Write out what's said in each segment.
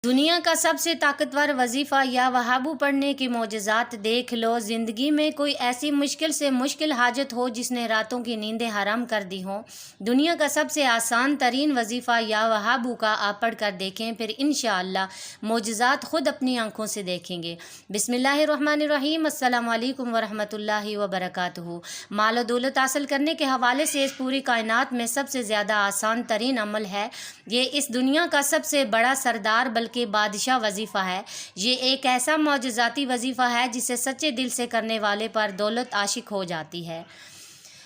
दुनिया का सबसे ताकतवर वजीफ़ा या वहाबू पढ़ने के मोजज़ात देख लो। ज़िंदगी में कोई ऐसी मुश्किल से मुश्किल हाजत हो जिसने रातों की नींदें हराम कर दी हों, दुनिया का सबसे आसान तरीन वजीफ़ा या वहाबू का आप पढ़ कर देखें, फिर इंशाअल्लाह मोजज़ात ख़ुद अपनी आँखों से देखेंगे। बिस्मिल्लाहिर्रहमानिर्रहीम। अस्सलामु अलैकुम वरहमतुल्लाहि वबरकातुहू। माल और दौलत हासिल करने के हवाले से इस पूरी कायनात में सबसे ज़्यादा आसान तरीन अमल है। ये इस दुनिया का सबसे बड़ा सरदार के बादशाह वजीफ़ा है। ये एक ऐसा मौजज़ाती वजीफ़ा है जिसे सच्चे दिल से करने वाले पर दौलत आशिक हो जाती है।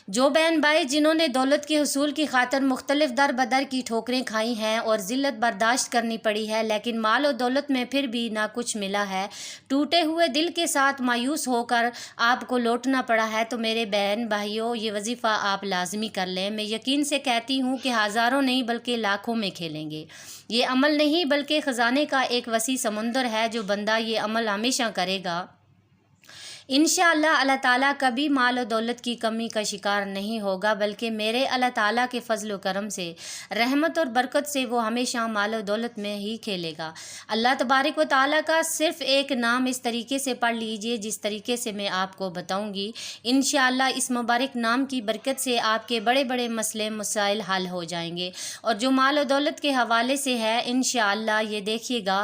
जो बहन भाई जिन्होंने दौलत के हुसूल की खातिर मुख्तलिफ दर बदर की ठोकरें खाई हैं और ज़िल्लत बर्दाश्त करनी पड़ी है, लेकिन माल और दौलत में फिर भी ना कुछ मिला है, टूटे हुए दिल के साथ मायूस होकर आपको लौटना पड़ा है, तो मेरे बहन भाइयों ये वजीफ़ा आप लाजमी कर लें। मैं यकीन से कहती हूँ कि हज़ारों नहीं बल्कि लाखों में खेलेंगे। ये अमल नहीं बल्कि ख़जाने का एक वसी समुंदर है। जो बंदा ये अमल हमेशा करेगा इंशाअल्लाह अल्लाह ताला कभी माल और दौलत की कमी का शिकार नहीं होगा, बल्कि मेरे अल्लाह ताला के फजल व करम से, रहमत और बरकत से वो हमेशा माल और दौलत में ही खेलेगा। अल्लाह तबारक व ताला का सिर्फ़ एक नाम इस तरीके से पढ़ लीजिए जिस तरीके से मैं आपको बताऊँगी। इंशाअल्लाह इस मुबारक नाम की बरकत से आपके बड़े बड़े मसले मसाइल हल हो जाएंगे। और जो माल और दौलत के हवाले से है, इंशाअल्लाह ये देखिएगा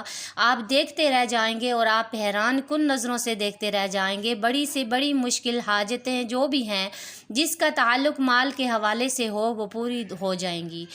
आप देखते रह जाएंगे और आप हैरान कुन नज़रों से देखते रह जाएंगे। बड़ी से बड़ी मुश्किल हाजतें जो भी हैं जिसका ताल्लुक़ माल के हवाले से हो वो पूरी हो जाएंगी।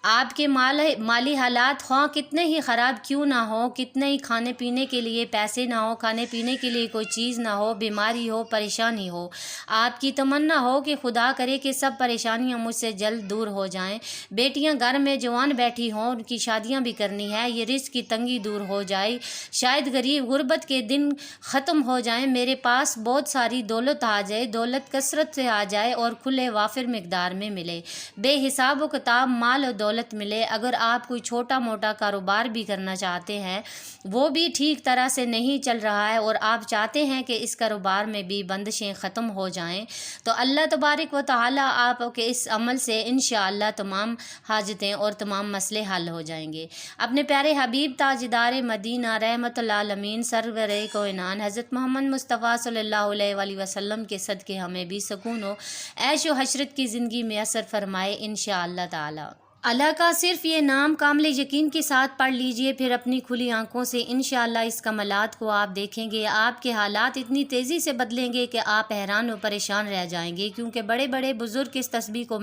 आपके माली हालात ख़्वाह कितने ही ख़राब क्यों ना हो, कितने ही खाने पीने के लिए पैसे ना हो, खाने पीने के लिए कोई चीज़ ना हो, बीमारी हो, परेशानी हो, आपकी तमन्ना हो कि खुदा करे कि सब परेशानियां मुझसे जल्द दूर हो जाएं। बेटियां घर में जवान बैठी हों, उनकी शादियां भी करनी है, ये रिस्क की तंगी दूर हो जाए, शायद गरीब गुर्बत के दिन ख़त्म हो जाएं, मेरे पास बहुत सारी दौलत आ जाए, दौलत कसरत से आ जाए और खुले वाफिर मकदार में मिले, बेहिसाब व किताब माल और दौलत मिले। अगर आप कोई छोटा मोटा कारोबार भी करना चाहते हैं, वो भी ठीक तरह से नहीं चल रहा है और आप चाहते हैं कि इस कारोबार में भी बंदिशें ख़त्म हो जाएं, तो अल्लाह तबारक व तआला आपके इस अमल से इंशाअल्लाह तमाम हाजतें और तमाम मसले हल हो जाएंगे। अपने प्यारे हबीब ताजदार मदीना रहमतुल आलमीन सरवरे कोइनान हज़रत मोहम्मद मुस्तफ़ा सल्लल्लाहु अलैहि वसल्लम के सदक़े हमें भी सुकून व ऐश व हशरत की ज़िंदगी में असर फरमाए इंशाअल्लाह ताला। अल्लाह का सिर्फ़ ये नाम कामिल यकीन के साथ पढ़ लीजिए, फिर अपनी खुली आंखों से इंशाअल्लाह इस कमालात को आप देखेंगे। आपके हालात इतनी तेज़ी से बदलेंगे कि आप हैरान व परेशान रह जाएंगे, क्योंकि बड़े बड़े बुज़ुर्ग इस तस्बीह को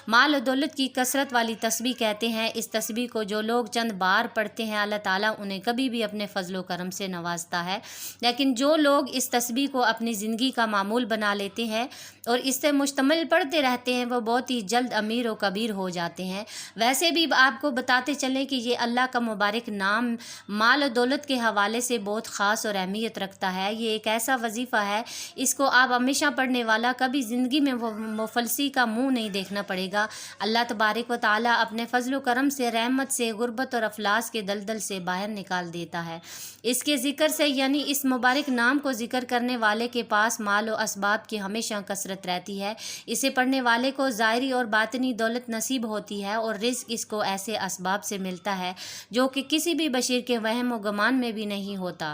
माल और दौलत की कसरत वाली तस्बीह कहते हैं। इस तस्बीह को जो लोग चंद बार पढ़ते हैं, अल्लाह ताला उन्हें कभी भी अपने फजल व करम से नवाजता है, लेकिन जो लोग इस तस्बीह को अपनी ज़िंदगी का मामूल बना लेते हैं और इससे मुश्तमिल पढ़ते रहते हैं, वो बहुत ही जल्द अमीर व कबीर हो जाते हैं। वैसे भी आपको बताते चलें कि ये अल्लाह का मुबारक नाम माल और दौलत के हवाले से बहुत ख़ास और अहमियत रखता है। ये एक ऐसा वजीफ़ा है, इसको आप हमेशा पढ़ने वाला कभी ज़िंदगी में वो मुफलसी का मुंह नहीं देखना पड़ेगा। अल्लाह तबारक व ताला अपने फजल व करम से, रहमत से, गुर्बत और अफलास के दलदल से बाहर निकाल देता है। इसके ज़िक्र से, यानी इस मुबारक नाम को ज़िक्र करने वाले के पास माल व असबाब की हमेशा कसरत रहती है। इसे पढ़ने वाले को ज़ाहिरी और बातिनी दौलत नसीब होती है और रिज़्क़ इसको ऐसे असबाब से मिलता है जो कि किसी भी बशीर के वहम व गुमान में भी नहीं होता।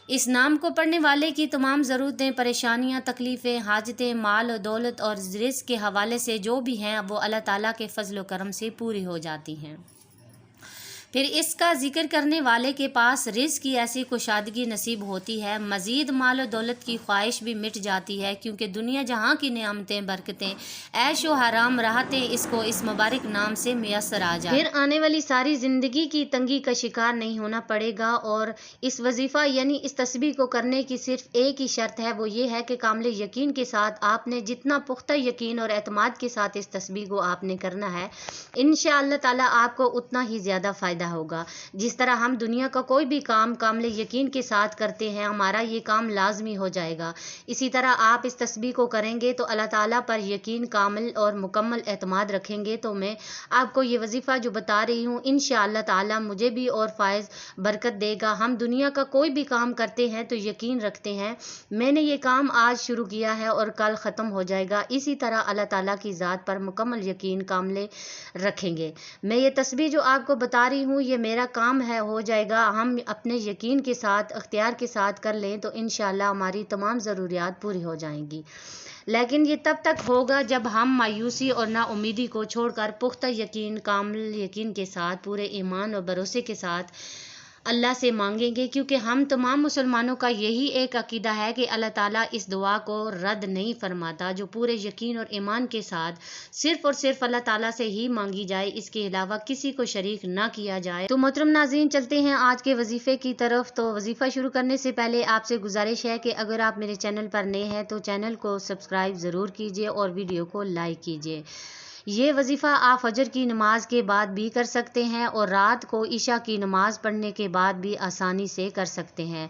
इस नाम को पढ़ने वाले की तमाम ज़रूरतें, परेशानियां, तकलीफ़ें, हाजतें, माल और दौलत और रिज़्क़ के हवाले से जो भी हैं वो अल्लाह ताला के फजल व करम से पूरी हो जाती हैं। फिर इसका ज़िक्र करने वाले के पास रिज़्क़ की ऐसी कुशादगी नसीब होती है, मज़ीद माल और दौलत की ख्वाहिश भी मिट जाती है, क्योंकि दुनिया जहाँ की नेमतें, बरकतें, ऐश व हराम राहतें इसको इस मुबारक नाम से मैसर आ जाए। फिर आने वाली सारी ज़िंदगी की तंगी का शिकार नहीं होना पड़ेगा। और इस वजीफ़ा यानी इस तस्बीह को करने की सिर्फ एक ही शर्त है, वो ये है कि कामिल यकीन के साथ आपने जितना पुख्ता यकीन और एतमाद के साथ इस तस्बीह को आपने करना है, इंशाअल्लाह ताला आपको उतना ही ज़्यादा फ़ायदा होगा। जिस तरह हम दुनिया का कोई भी काम कामिल यकीन के साथ करते हैं, हमारा ये काम लाजमी हो जाएगा। इसी तरह आप इस तस्बीह को करेंगे तो अल्लाह ताला पर यकीन कामिल और मुकम्मल एतमाद रखेंगे, तो मैं आपको ये वजीफ़ा जो बता रही हूँ इंशाअल्लाह ताला मुझे भी और फायज़ बरकत देगा। हम दुनिया का कोई भी काम करते हैं तो यकीन रखते हैं मैंने ये काम आज शुरू किया है और कल ख़त्म हो जाएगा। इसी तरह अल्लाह ताला की ज़ात पर मुकम्मल यकीन कामिल रखेंगे। मैं ये तस्बीह जो आपको बता रही हूँ ہوں یہ میرا کام ہے، ہو جائے گا، ہم اپنے یقین کے ساتھ اختیار کے ساتھ کر لیں تو انشاءاللہ ہماری تمام ضروریات پوری ہو جائیں گی۔ لیکن یہ تب تک ہوگا جب ہم مایوسی اور نا امیدی کو چھوڑ کر پختہ یقین، کامل یقین کے ساتھ، پورے ایمان اور بھروسے کے ساتھ اللہ سے مانگیں گے، کیونکہ ہم تمام مسلمانوں کا یہی ایک عقیدہ ہے کہ اللہ تعالیٰ اس دعا کو رد نہیں فرماتا جو پورے یقین اور ایمان کے ساتھ صرف اور صرف اللہ تعالیٰ سے ہی مانگی جائے، اس کے علاوہ کسی کو شریک نہ کیا جائے۔ تو محترم ناظرین، چلتے ہیں آج کے وظیفے کی طرف۔ تو وظیفہ شروع کرنے سے پہلے آپ سے گزارش ہے کہ اگر آپ میرے چینل پر نئے ہیں تو چینل کو سبسکرائب ضرور کیجیے اور ویڈیو کو لائک کیجیے۔ یہ وظیفہ آپ فجر کی نماز کے بعد بھی کر سکتے ہیں اور رات کو عشاء کی نماز پڑھنے کے بعد بھی آسانی سے کر سکتے ہیں۔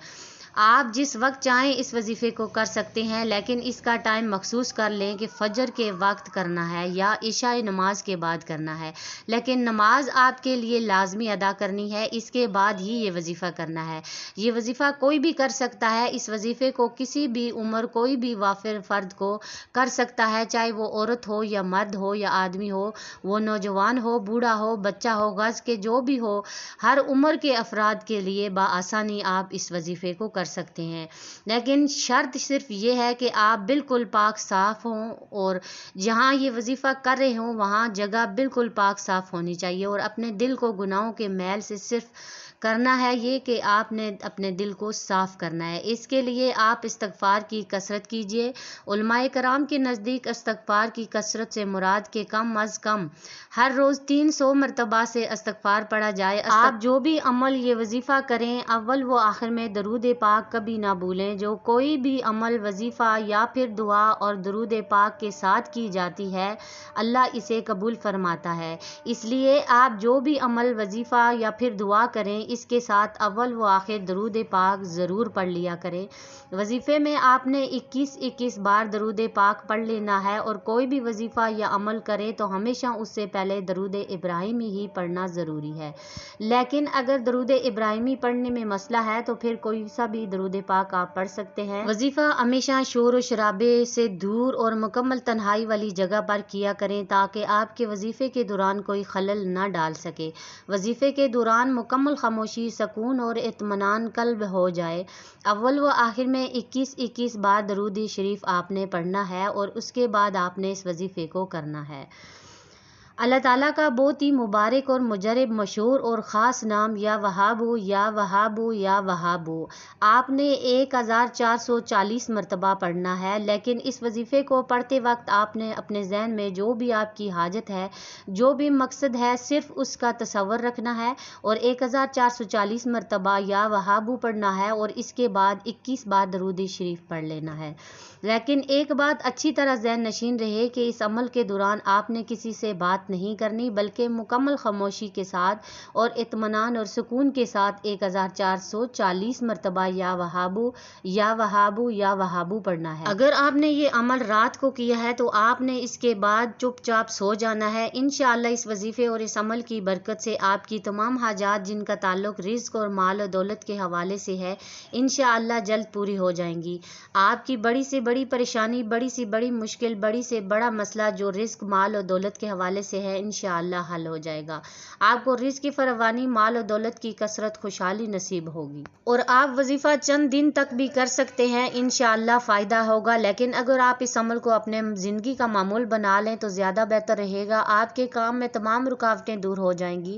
آپ جس وقت چاہیں اس وظیفے کو کر سکتے ہیں، لیکن اس کا ٹائم مخصوص کر لیں کہ فجر کے وقت کرنا ہے یا عشاء نماز کے بعد کرنا ہے، لیکن نماز آپ کے لیے لازمی ادا کرنی ہے، اس کے بعد ہی یہ وظیفہ کرنا ہے۔ یہ وظیفہ کوئی بھی کر سکتا ہے، اس وظیفے کو کسی بھی عمر کوئی بھی وافر فرد کو کر سکتا ہے، چاہے وہ عورت ہو یا مرد ہو یا آدمی ہو، وہ نوجوان ہو، بوڑھا ہو، بچہ ہو، غرض کے جو بھی ہو، ہر عمر کے افراد کے لیے بآسانی آپ اس وظیفے کو کر سکتے ہیں۔ لیکن شرط صرف یہ ہے کہ آپ بالکل پاک صاف ہوں اور جہاں یہ وظیفہ کر رہے ہوں وہاں جگہ بالکل پاک صاف ہونی چاہیے، اور اپنے دل کو گناہوں کے میل سے صرف کرنا ہے یہ کہ آپ نے اپنے دل کو صاف کرنا ہے۔ اس کے لیے آپ استغفار کی کثرت کیجیے۔ علماء کرام کے نزدیک استغفار کی کثرت سے مراد کہ کم از کم ہر روز 300 مرتبہ سے استغفار پڑھا جائے۔ آپ جو بھی عمل یہ وظیفہ کریں، اول و آخر میں درود پاک کبھی نہ بھولیں۔ جو کوئی بھی عمل، وظیفہ یا پھر دعا اور درود پاک کے ساتھ کی جاتی ہے، اللہ اسے قبول فرماتا ہے۔ اس لیے آپ جو بھی عمل، وظیفہ یا پھر دعا کریں، اس کے ساتھ اول و آخر درود پاک ضرور پڑھ لیا کریں۔ وظیفے میں آپ نے 21 بار درود پاک پڑھ لینا ہے، اور کوئی بھی وظیفہ یا عمل کرے تو ہمیشہ اس سے پہلے درود ابراہیمی ہی پڑھنا ضروری ہے۔ لیکن اگر درود ابراہیمی پڑھنے میں مسئلہ ہے تو پھر کوئی سا بھی درود پاک آپ پڑھ سکتے ہیں۔ وظیفہ ہمیشہ شور و شرابے سے دور اور مکمل تنہائی والی جگہ پر کیا کریں تاکہ آپ کے وظیفے کے دوران کوئی خلل نہ ڈال سکے۔ وظیفے کے دوران مکمل خاموشی، سکون اور اطمینان قلب ہو جائے۔ اول و آخر میں 21 بار درود شریف آپ نے پڑھنا ہے اور اس کے بعد آپ نے اس وظیفے کو کرنا ہے۔ اللہ تعالیٰ کا بہت ہی مبارک اور مجرب، مشہور اور خاص نام یا وہابو یا وہابو یا وہابو آپ نے 1440 مرتبہ پڑھنا ہے۔ لیکن اس وظیفے کو پڑھتے وقت آپ نے اپنے ذہن میں جو بھی آپ کی حاجت ہے، جو بھی مقصد ہے، صرف اس کا تصور رکھنا ہے اور 1440 مرتبہ یا وہابو پڑھنا ہے اور اس کے بعد 21 بار درود شریف پڑھ لینا ہے۔ لیکن ایک بات اچھی طرح ذہن نشین رہے کہ اس عمل کے دوران آپ نے کسی سے بات نہیں کرنی، بلکہ مکمل خاموشی کے ساتھ اور اطمینان اور سکون کے ساتھ 1440 مرتبہ یا وہابو یا وہابو یا وہابو پڑھنا ہے۔ اگر آپ نے یہ عمل رات کو کیا ہے تو آپ نے اس کے بعد چپ چاپ سو جانا ہے۔ انشاءاللہ اس وظیفے اور اس عمل کی برکت سے آپ کی تمام حاجات جن کا تعلق رزق اور مال و دولت کے حوالے سے ہے، انشاءاللہ جلد پوری ہو جائیں گی۔ آپ کی بڑی سے بڑی پریشانی، بڑی سے بڑی مشکل، بڑی سے بڑا مسئلہ جو رزق، مال و دولت کے حوالے سے ہے، انشاءاللہ حل ہو جائے گا۔ آپ کو رزق کی فراوانی، مال و دولت کی کثرت، خوشحالی نصیب ہوگی، اور آپ وظیفہ چند دن تک بھی کر سکتے ہیں، انشاءاللہ فائدہ ہوگا۔ لیکن اگر آپ اس عمل کو اپنے زندگی کا معمول بنا لیں تو زیادہ بہتر رہے گا۔ آپ کے کام میں تمام رکاوٹیں دور ہو جائیں گی،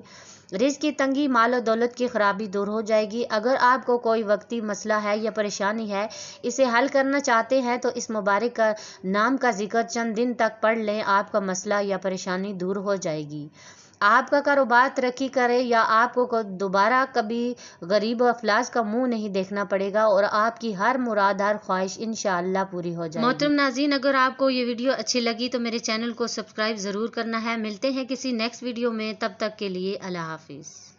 رزق کی تنگی، مال و دولت کی خرابی دور ہو جائے گی۔ اگر آپ کو کوئی وقتی مسئلہ ہے یا پریشانی ہے، اسے حل کرنا چاہتے ہیں تو اس مبارک نام کا ذکر چند دن تک پڑھ لیں، آپ کا مسئلہ یا پریشانی دور ہو جائے گی۔ آپ کا کاروبار ترقی کرے یا آپ کو دوبارہ کبھی غریب و افلاس کا منہ نہیں دیکھنا پڑے گا، اور آپ کی ہر مراد، ہر خواہش انشاءاللہ پوری ہو جائے گی۔ محترم ناظرین، اگر آپ کو یہ ویڈیو اچھی لگی تو میرے چینل کو سبسکرائب ضرور کرنا ہے۔ ملتے ہیں کسی نیکسٹ ویڈیو میں، تب تک کے لیے اللہ حافظ۔